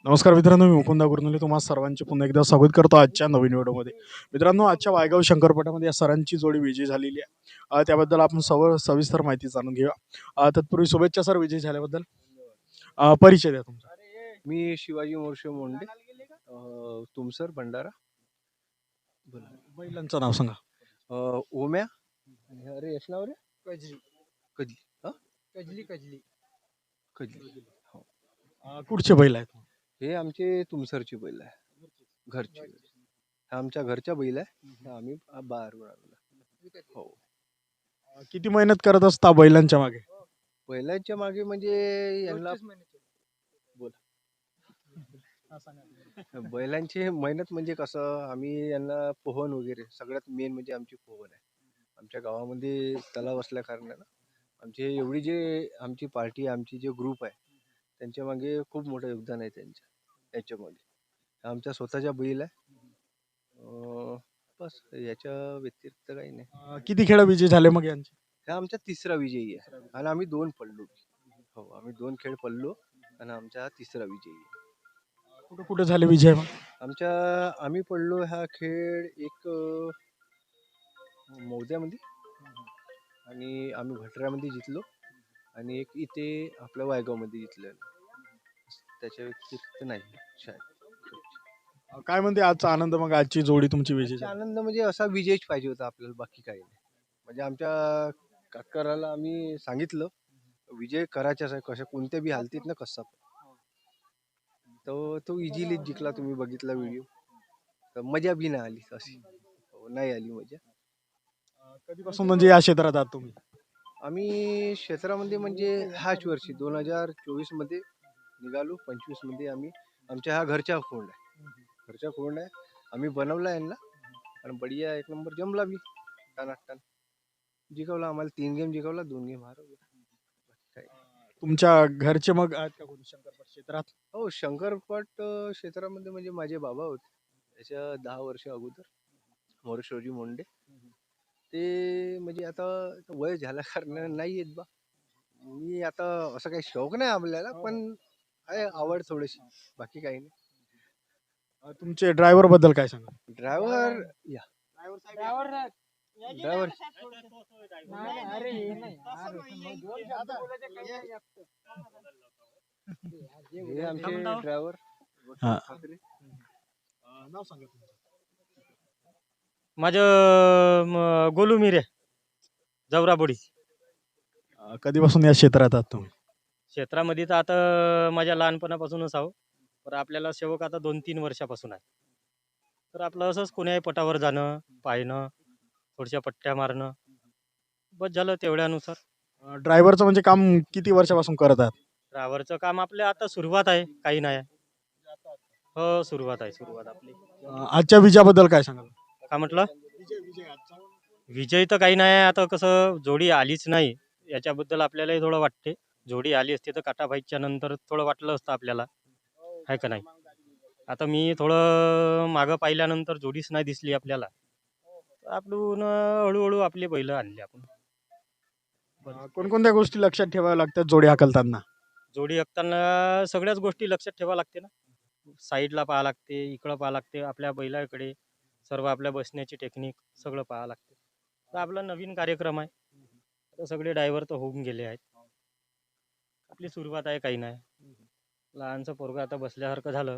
नमस्कार मित्रांनो, मी मुकुंदा गुरनुले तुम्हा सर्वांचे पुन्हा एकदा स्वागत करतो आजच्या नवीन व्हिडिओमध्ये. मित्रांनो, आजच्या वायगाव शंकरपटामध्ये या सरांची जोडी विजयी झालेली आहे. त्याबद्दल आपण सविस्तर माहिती जाणून घेऊया. तत्पूर्वी शुभेच्छा सर विजयी झाल्याबद्दल. परिचय द्या तुमचा. मी शिवाजी मोर्शे मोंडे, तुमसर भंडारा. बैलांचं नाव सांगा. ओम्या. अरे यश नाव रे कजली कजली. कजली कजली कजली. कुठचे बैल आहेत? हे आमचे तुमसरची बैल आहे, घरची. हा आमच्या घरच्या बैल आहे. आम्ही बाहेरून आणला. हो. किती मेहनत करत असता बैलांच्या मागे? बैलांच्या मागे म्हणजे यांना बैलांची मेहनत म्हणजे कसं, आम्ही यांना पोहण वगैरे, सगळ्यात मेन म्हणजे आमची पोहण आहे. आमच्या गावामध्ये तलाव असल्या कारणानं आमचे एवढी जे आमची पार्टी, आमची जे ग्रुप आहे, त्यांच्या मागे खूप मोठं योगदान आहे याच्यामध्ये. आमच्या स्वतःच्या बैल आहे. बस याच्या व्यतिरिक्त काही नाही. किती खेळ विजयी झाले मग यांचे? हा आमचा तिसरा विजयी आहे आणि आम्ही 2 पडलो. हो, आम्ही 2 खेळ पडलो आणि आमचा हा तिसरा विजयी आहे. कुठे कुठे झाले विजय मग? आम्ही पडलो हा खेळ एक मौद्यामध्ये, आणि आम्ही भटऱ्यामध्ये जिंकलो, आणि एक इथे आपल्या वायगावमध्ये जिंकलेलो. त्याच्या व्यतिरिक्त नाही शायद. काय म्हणते आजचा आनंद मग? आजची जोडी तुमची विजयी आजचा झाली. आनंद म्हणजे असा विजयच पाहिजे होता आपल्याला, बाकी काही नाही. म्हणजे आमच्या कातकराला आम्ही सांगितलं विजय करायचाच आहे, कशा कोणत्या बी हालतीत ना कसा पण. तो इझिली जिंकला. तुम्ही बघितला व्हिडिओ, तर मजा बी नाही आली अशी. नाही आली मजा. कधीपासून म्हणजे या क्षेत्रात आहात तुम्ही? आम्ही क्षेत्रामध्ये म्हणजे ह्याच वर्षी 2024 मध्ये निघालो. 25 मध्ये आम्ही, आमच्या हा घरचा खोंड आहे. आम्ही बनवला यांना आणि बढिया एक नंबर जमला बी. टानाटान जिंकवला. आम्हाला 3 गेम जिंकवला, 2 गेम हरवला. तुमच्या घरचे मग आहेत का कोणी शंकरपट क्षेत्रात? हो, शंकरपट क्षेत्रामध्ये म्हणजे माझे बाबा होते त्याच्या 10 वर्ष अगोदर, मोरेश्वरजी मोंडे. ते म्हणजे आता वय झाल्या कारण नाही येत बा. मी आता असं काही शौक नाही आपल्याला, पण आहे आवड थोडीशी, बाकी काही नाही. तुमचे ड्रायव्हर बद्दल काय सांगा? ड्रायव्हर या ड्रायव्हर हे आमचे ड्रायव्हर. नाव सांगा तुमचं. माझं गोलू मिरे, जवराबोडी. कधीपासून या क्षेत्रात आहात तुम्ही? क्षेत्रामध्ये तर आता माझ्या लहानपणापासूनच आहो, तर आपल्याला सेवक आता 2-3 वर्षापासून आहे. तर आपलं असंच कोण्याही पटावर जाणं, पाहणं, थोड्याशा पट्ट्या मारणं, बस झालं तेवढ्यानुसार. ड्रायव्हरचं म्हणजे काम किती वर्षापासून करत आहात? ड्रायव्हरचं काम आपलं आता सुरुवात आहे, काही नाही. हो, सुरुवात आपली. आजच्या विजयाबद्दल काय सांगाल? का म्हटलं? विजय तर काही नाही. आता कसं जोडी आलीच नाही, याच्याबद्दल आपल्यालाही थोडं वाटते. जोडी आली असती तर काटाबाईच्या नंतर थोडं वाटलं असतं आपल्याला, आहे का नाही. आता मी थोडं मागं पाहिल्यानंतर जोडीच नाही दिसली आपल्याला, तर आपण हळूहळू आपली बैल आणली आपण. कोणकोणत्या गोष्टी लक्षात ठेवाव्या लागतात जोडी हाकलताना? जोडी हाकताना सगळ्याच गोष्टी लक्षात ठेवावं लागते ना. साईडला पाहा लागते, इकडं पाहा लागते, आपल्या बैलाकडे सर्व आपल्या बसण्याची टेक्निक सगळं पाहावं लागते. तर आपला नवीन कार्यक्रम आहे, तर सगळे ड्रायव्हर तर होऊन गेले आहेत. आपली सुरुवात आहे, काही नाही. लहानचं पोरगं आता बसल्यासारखं झालं,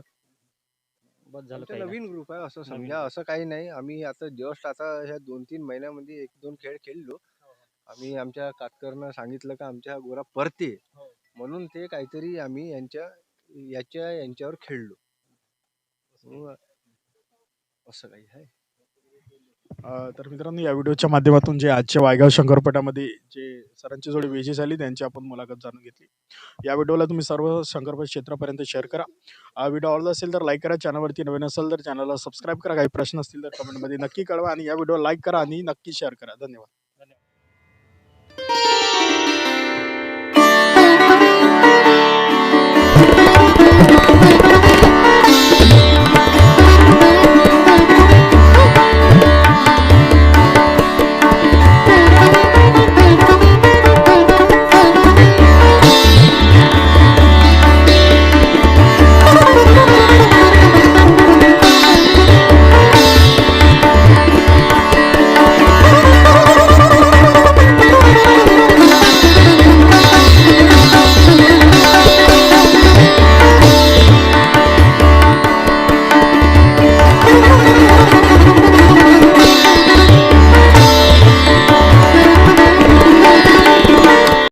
बस झालं. आमचा काही नाही. नवीन ग्रुप आहे असं समजा, असं काही नाही. आम्ही आता जस्ट आता ह्या 2-3 महिन्यामध्ये 1-2 खेळ खेळलो. आम्ही आमच्या कातकरनं सांगितलं का आमच्या गोरा परते, म्हणून ते काहीतरी आम्ही यांच्यावर खेळलो. असं काही आहे. तर मित्रांनो, या व्हिडिओच्या माध्यमातून जे आजच्या वायगाव शंकरपटामध्ये जे सरांची जोडी विजयी झाली त्यांची आपण मुलाखत जाणून घेतली. या व्हिडिओला तुम्ही सर्व शंकरपट क्षेत्रापर्यंत शेअर करा. व्हिडिओ आवडला असेल तर लाईक करा. चॅनलवरती नवीन असेल तर चॅनलला सबस्क्राईब करा. काही प्रश्न असतील तर कमेंटमध्ये नक्की कळवा आणि या व्हिडिओ लाईक करा आणि नक्की शेअर करा. धन्यवाद.